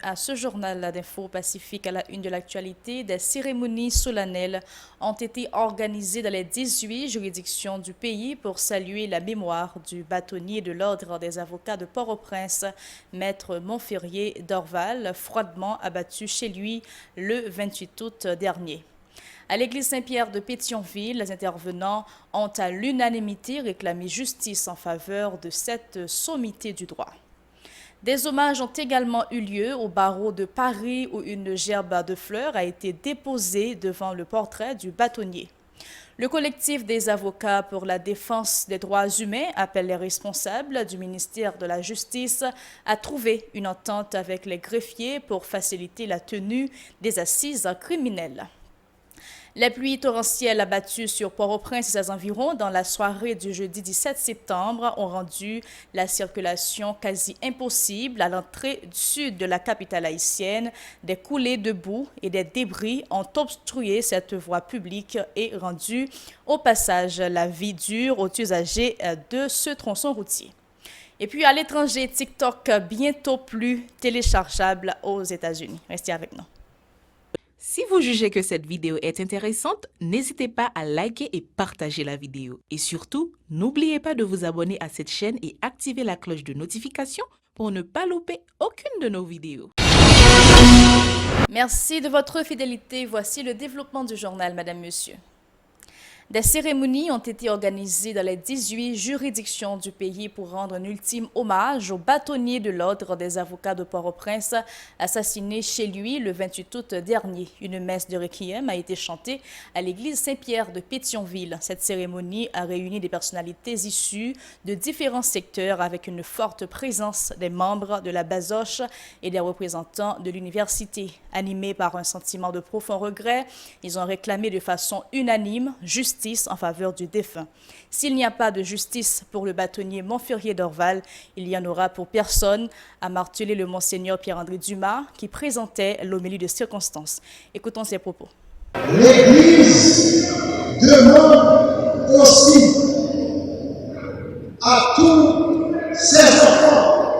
à ce journal d'Info Pacifique à la une de l'actualité. Des cérémonies solennelles ont été organisées dans les 18 juridictions du pays pour saluer la mémoire du bâtonnier de l'Ordre des avocats de Port-au-Prince, Maître Montferrier Dorval, froidement abattu chez lui le 28 août dernier. À l'église Saint-Pierre de Pétionville, les intervenants ont à l'unanimité réclamé justice en faveur de cette sommité du droit. Des hommages ont également eu lieu au barreau de Paris où une gerbe de fleurs a été déposée devant le portrait du bâtonnier. Le collectif des avocats pour la défense des droits humains appelle les responsables du ministère de la Justice à trouver une entente avec les greffiers pour faciliter la tenue des assises criminelles. Les pluies torrentielles abattues sur Port-au-Prince et ses environs dans la soirée du jeudi 17 septembre ont rendu la circulation quasi impossible à l'entrée du sud de la capitale haïtienne. Des coulées de boue et des débris ont obstrué cette voie publique et rendu au passage la vie dure aux usagers de ce tronçon routier. Et puis à l'étranger, TikTok bientôt plus téléchargeable aux États-Unis. Restez avec nous. Si vous jugez que cette vidéo est intéressante, n'hésitez pas à liker et partager la vidéo. Et surtout, n'oubliez pas de vous abonner à cette chaîne et activer la cloche de notification pour ne pas louper aucune de nos vidéos. Merci de votre fidélité. Voici le développement du journal, Madame, Monsieur. Des cérémonies ont été organisées dans les 18 juridictions du pays pour rendre un ultime hommage au bâtonnier de l'Ordre des avocats de Port-au-Prince, assassiné chez lui le 28 août dernier. Une messe de requiem a été chantée à l'église Saint-Pierre de Pétionville. Cette cérémonie a réuni des personnalités issues de différents secteurs avec une forte présence des membres de la Basoche et des représentants de l'université. Animés par un sentiment de profond regret, ils ont réclamé de façon unanime justice en faveur du défunt. S'il n'y a pas de justice pour le bâtonnier Montferrier Dorval, il y en aura pour personne, a martelé le monseigneur Pierre-André Dumas qui présentait l'homélie de circonstance. Écoutons ses propos. L'Église demande aussi à tous ses enfants,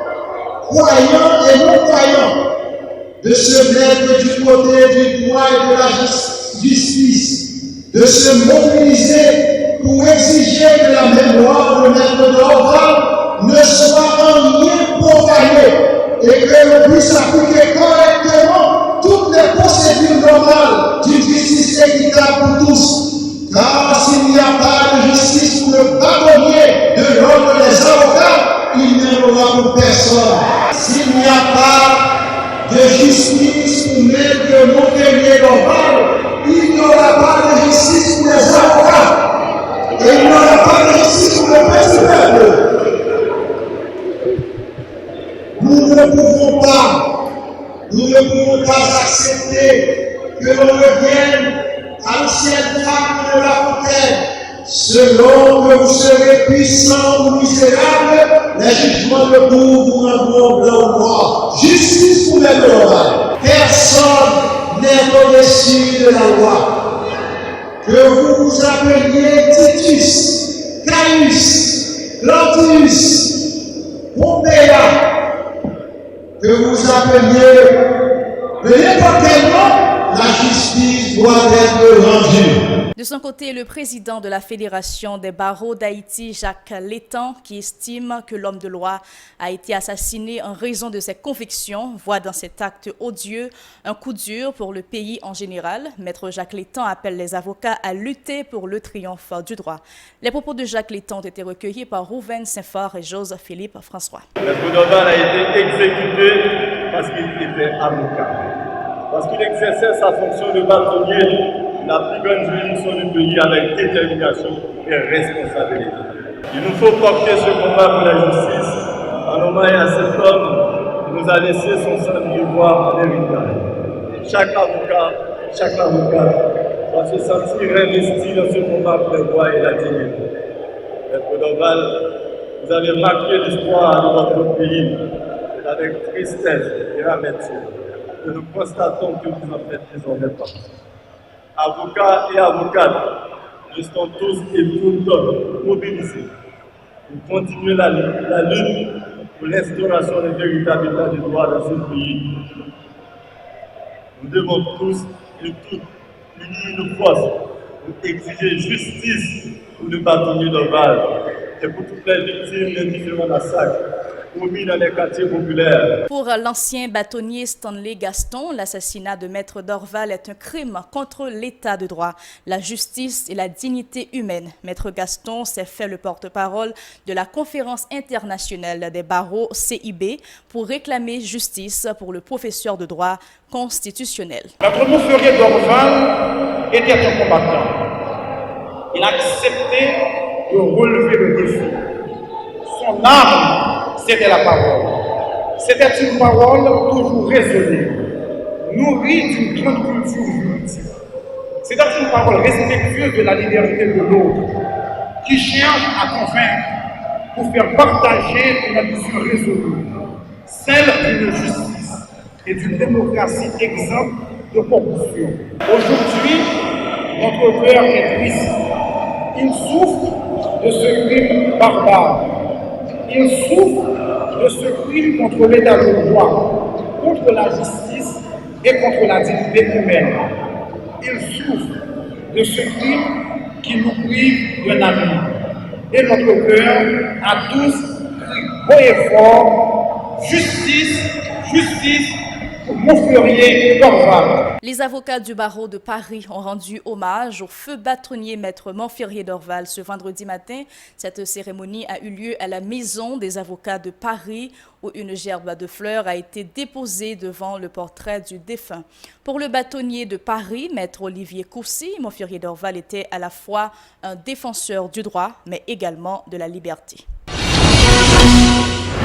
croyants et non-croyants, de se mettre du côté du droit et de la justice, de se mobiliser pour exiger que la mémoire de Maître Dorval ne soit en rien profanée et que l'on puisse appliquer correctement toutes les procédures normales d'une justice équitable pour tous. Car s'il n'y a pas de justice pour le bâtonnier de l'ordre des avocats, il n'y en aura pour personne. S'il n'y a pas de justice pour Maître Montferrier Dorval, il n'y aura pas de justice pour les avocats et il n'y aura pas de justice pour le petit peuple. Nous ne pouvons pas accepter que l'on revienne à l'ancienne femme de la fontaine. Selon que vous serez puissants ou misérables, les jugements de Dieu vous rendront blanc ou noir. Justice pour les morales. Personne n'est au-dessus de la loi. Que vous vous appeliez Titus, Caius, Claudius, Pompéa, que vous appeliez de n'importe quel nom, la justice doit être rendue. De son côté, le président de la Fédération des barreaux d'Haïti, Jacques Létan, qui estime que l'homme de loi a été assassiné en raison de ses convictions, voit dans cet acte odieux un coup dur pour le pays en général. Maître Jacques Létan appelle les avocats à lutter pour le triomphe du droit. Les propos de Jacques Létan ont été recueillis par Rouven Saint-Fort et Joseph-Philippe François. Maître Dorval a été exécuté parce qu'il était avocat, parce qu'il exerçait sa fonction de bâtonnier, la plus grande juridiction du pays avec détermination et responsabilité. Il nous faut porter ce combat pour la justice en hommage à cet homme qui nous a laissé son sang d'ivoire en héritage. Chaque avocat doit se sentir investi dans ce combat pour le droit et la dignité. Maître Dorval, vous avez marqué l'histoire de notre pays. C'est avec tristesse et amertume que nous constatons que vous en faites désormais partie. Avocats et avocates, nous sommes tous et toutes mobilisés pour continuer la lutte pour l'instauration d'un véritable état de droit dans ce pays. Nous devons tous et toutes unir nos forces pour exiger justice pour le bâtonnier d'Orval et pour toutes les victimes des différents massacres commis dans les quartiers populaires. Pour l'ancien bâtonnier Stanley Gaston, l'assassinat de Maître Dorval est un crime contre l'état de droit, la justice et la dignité humaine. Maître Gaston s'est fait le porte-parole de la Conférence internationale des barreaux CIB pour réclamer justice pour le professeur de droit constitutionnel. Maître Montferrier Dorval était un combattant. Il a accepté de relever le défi. Son arme, c'était la parole. C'était une parole toujours raisonnée, nourrie d'une grande culture juridique. C'était une parole respectueuse de la liberté de l'autre, qui cherche à convaincre pour faire partager une vision résolue, celle d'une justice et d'une démocratie exempte de corruption. Aujourd'hui, notre cœur est triste. Il souffre de ce crime barbare. Il souffre de ce crime contre l'état de droit, contre la justice et contre la dignité humaine. Il souffre de ce crime qui nous prive d'un ami. Et notre cœur a tous cri haut et fort, justice, justice pour Montferrier Dorval. Les avocats du barreau de Paris ont rendu hommage au feu bâtonnier Maître Montferrier Dorval ce vendredi matin. Cette cérémonie a eu lieu à la Maison des avocats de Paris où une gerbe de fleurs a été déposée devant le portrait du défunt. Pour le bâtonnier de Paris, Maître Olivier Coussy, Montferrier Dorval était à la fois un défenseur du droit mais également de la liberté.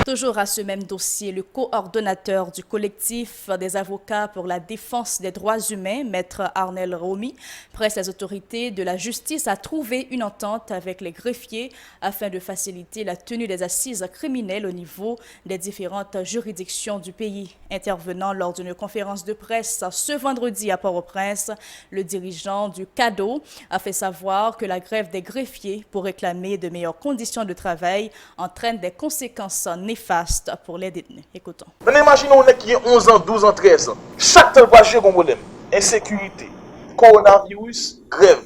Toujours à ce même dossier, le coordonnateur du collectif des avocats pour la défense des droits humains, Maître Arnel Romy, presse les autorités de la justice à trouver une entente avec les greffiers afin de faciliter la tenue des assises criminelles au niveau des différentes juridictions du pays. Intervenant lors d'une conférence de presse ce vendredi à Port-au-Prince, le dirigeant du CADO a fait savoir que la grève des greffiers pour réclamer de meilleures conditions de travail entraîne des conséquences néfaste pour les détenus. Écoutons. Maintenant, imaginons qui a 11 ans, 12 ans, 13 ans. Chaque temps, il y a un problème. Insécurité, coronavirus, grève.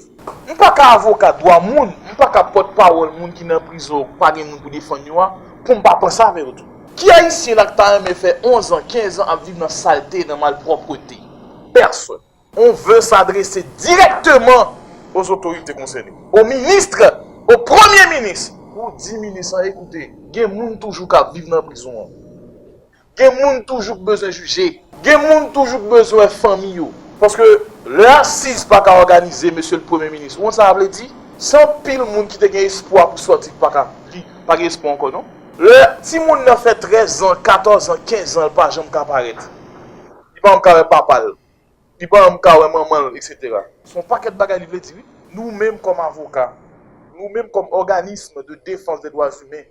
Je ne suis pas avocat, droit, je ne suis pas porte-parole, qui est en prison, pas de monde pour défendre, pour ne pas penser avec eux. Qui a ici là qui a fait 11 ans, 15 ans à vivre dans la saleté, dans la malpropreté? Personne. On veut s'adresser directement aux autorités concernées, au ministre, au premier ministre. Pour 10 ministres, écoutez, il y a des gens toujours qui vivent dans la prison. Il y a des gens toujours besoin de juger. Il y a des gens toujours besoin de famille. Parce que l'assise pas qu'à organiser, monsieur le Premier ministre, on ça veut dire, sans pile monde qui a espoir pour sortir, pas espoir encore, non? Si moun a fait 13 ans, 14 ans, 15 ans, pas jamais apparaître. Il pas encore papa, il pas encore maman, etc. Son paquet de bagages, il veut dire, nous-mêmes comme avocats, nous-mêmes comme organisme de défense des droits humains,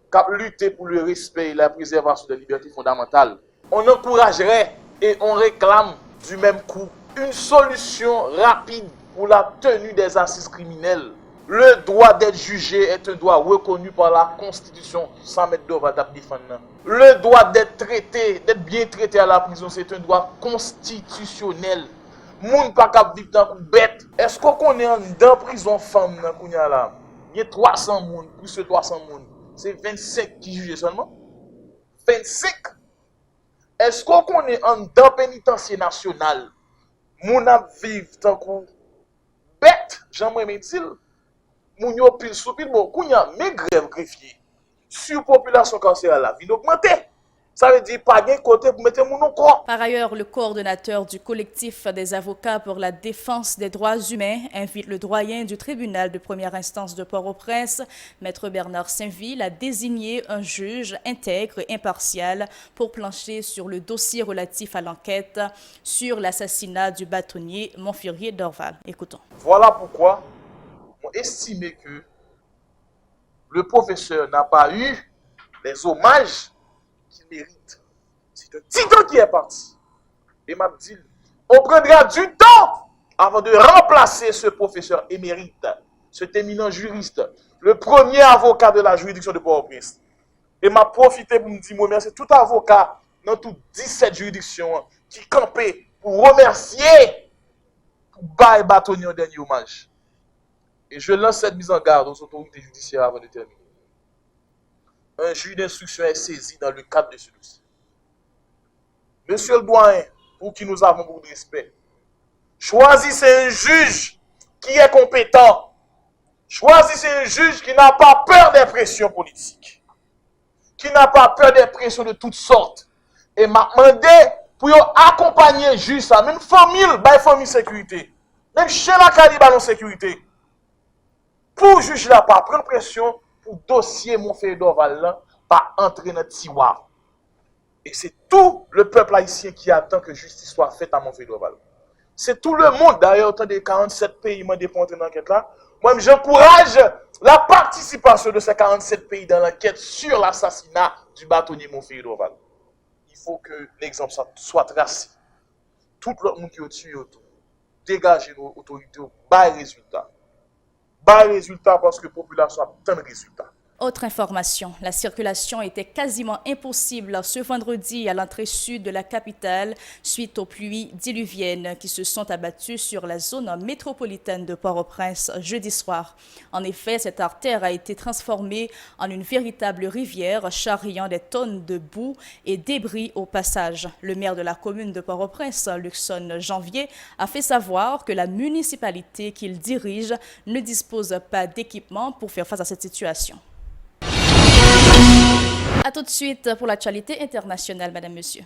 qui lutter pour le respect et la préservation des libertés fondamentales, on encouragerait et on réclame du même coup une solution rapide pour la tenue des assises criminelles. Le droit d'être jugé est un droit reconnu par la Constitution, sans mettre de défendre. Le droit d'être traité, d'être bien traité à la prison, c'est un droit constitutionnel. Moun pas cap vivre dans bête. Est-ce qu'on connaît dans prison femme dans kounya là? Il y a 300 moun, plus de 300 moun. C'est 25 qui jugent seulement. 25. Est-ce qu'on connaît dans pénitencier national? Moun a vivre tant kou bête, j'aimerais me dire. Moun yo pile sou pile bon kounya mais grève greffier. Surpopulation carcérale la vie augmentée. Ça veut dire pas bien côté pour mettre mon corps. Par ailleurs, le coordonnateur du collectif des avocats pour la défense des droits humains invite le doyen du tribunal de première instance de Port-au-Prince, Maître Bernard Saint-Ville, à désigner un juge intègre et impartial pour plancher sur le dossier relatif à l'enquête sur l'assassinat du bâtonnier Montferrier Dorval. Écoutons. Voilà pourquoi on estime que le professeur n'a pas eu les hommages qu'il mérite. C'est un titan qui est parti. Et m'a dit, on prendra du temps avant de remplacer ce professeur émérite, cet éminent juriste, le premier avocat de la juridiction de Port-au-Prince. Et m'a profité pour me dire, moi, merci tout avocat dans toutes 17 juridictions qui campaient pour remercier, pour bailler bâtonnier au dernier hommage. Et je lance cette mise en garde aux autorités judiciaires avant de terminer. Un juge d'instruction est saisi dans le cadre de ce dossier. Monsieur le doyen, pour qui nous avons beaucoup de respect, choisissez un juge qui est compétent. Choisissez un juge qui n'a pas peur des pressions politiques, qui n'a pas peur des pressions de toutes sortes. Et m'a demandé pour accompagner le juge, ça, même famille sécurité, même chez la Caliban sécurité, pour juger là, pas prendre pression, pour dossier Montferrier d'Orval là, pas entrer dans le tiroir. Et c'est tout le peuple haïtien qui attend que justice soit faite à Montferrier d'Orval. C'est tout le monde, d'ailleurs, autant des 47 pays m'ont déponté dans l'enquête là. Moi, j'encourage la participation de ces 47 pays dans l'enquête sur l'assassinat du bâtonnier Montferrier d'Orval. Il faut que l'exemple soit tracé. Tout le monde qui est au-dessus, dégagez nos autorités, bas résultat. Bas résultat parce que la population a tant de résultats. Autre information, la circulation était quasiment impossible ce vendredi à l'entrée sud de la capitale suite aux pluies diluviennes qui se sont abattues sur la zone métropolitaine de Port-au-Prince jeudi soir. En effet, cette artère a été transformée en une véritable rivière charriant des tonnes de boue et débris au passage. Le maire de la commune de Port-au-Prince, Luxon Janvier, a fait savoir que la municipalité qu'il dirige ne dispose pas d'équipement pour faire face à cette situation. A tout de suite pour l'actualité internationale, Madame, Monsieur.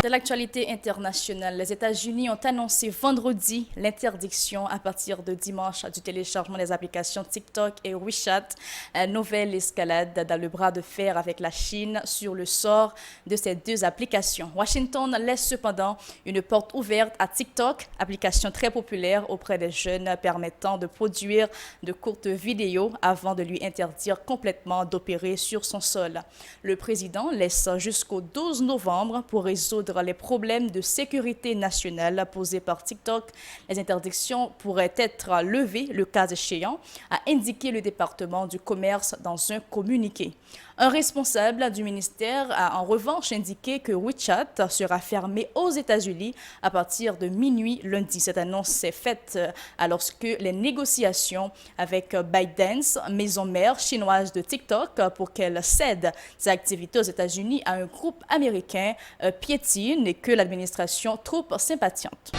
De l'actualité internationale, les États-Unis ont annoncé vendredi l'interdiction à partir de dimanche du téléchargement des applications TikTok et WeChat, une nouvelle escalade dans le bras de fer avec la Chine sur le sort de ces deux applications. Washington laisse cependant une porte ouverte à TikTok, application très populaire auprès des jeunes permettant de produire de courtes vidéos avant de lui interdire complètement d'opérer sur son sol. Le président laisse jusqu'au 12 novembre pour résoudre les problèmes de sécurité nationale posés par TikTok. Les interdictions pourraient être levées le cas échéant, a indiqué le département du commerce dans un communiqué. Un responsable du ministère a en revanche indiqué que WeChat sera fermé aux États-Unis à partir de minuit lundi. Cette annonce s'est faite alors que les négociations avec ByteDance, maison mère chinoise de TikTok, pour qu'elle cède ses activités aux États-Unis à un groupe américain piétinent et que l'administration trouve sympathiante.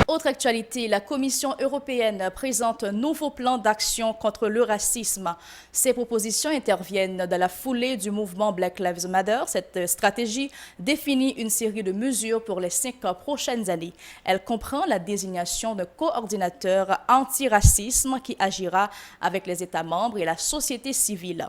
Autre actualité, la Commission européenne présente un nouveau plan d'action contre le racisme. Ces propositions interviennent dans la foulée du mouvement Black Lives Matter. Cette stratégie définit une série de mesures pour les 5 prochaines années. Elle comprend la désignation d'un coordinateur antiracisme qui agira avec les États membres et la société civile.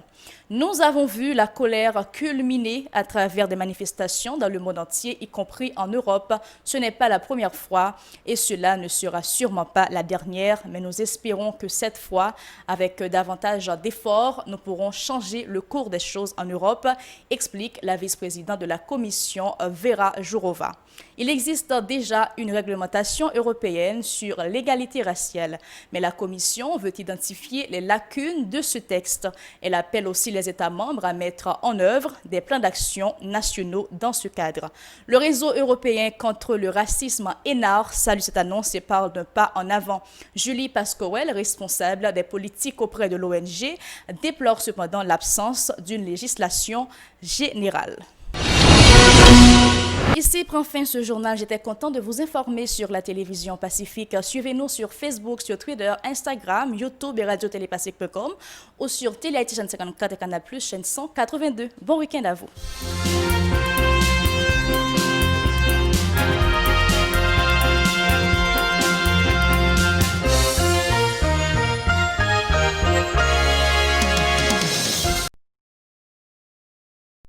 Nous avons vu la colère culminer à travers des manifestations dans le monde entier, y compris en Europe. Ce n'est pas la première fois et cela ne sera sûrement pas la dernière, mais nous espérons que cette fois, avec davantage d'efforts, nous pourrons changer le cours des choses en Europe, explique la vice-présidente de la Commission, Vera Jourova. Il existe déjà une réglementation européenne sur l'égalité raciale, mais la Commission veut identifier les lacunes de ce texte. Elle appelle aussi les États membres à mettre en œuvre des plans d'action nationaux dans ce cadre. Le réseau européen contre le racisme ENAR salue cette annonce et parle d'un pas en avant. Julie Pascowell, responsable des politiques auprès de l'ONG, déplore cependant l'absence d'une législation générale. Ici prend fin ce journal. J'étais content de vous informer sur la télévision Pacifique. Suivez-nous sur Facebook, sur Twitter, Instagram, YouTube et radiotélépacifique.com ou sur Télé Haïti chaîne 54 et Canal+, chaîne 182. Bon week-end à vous.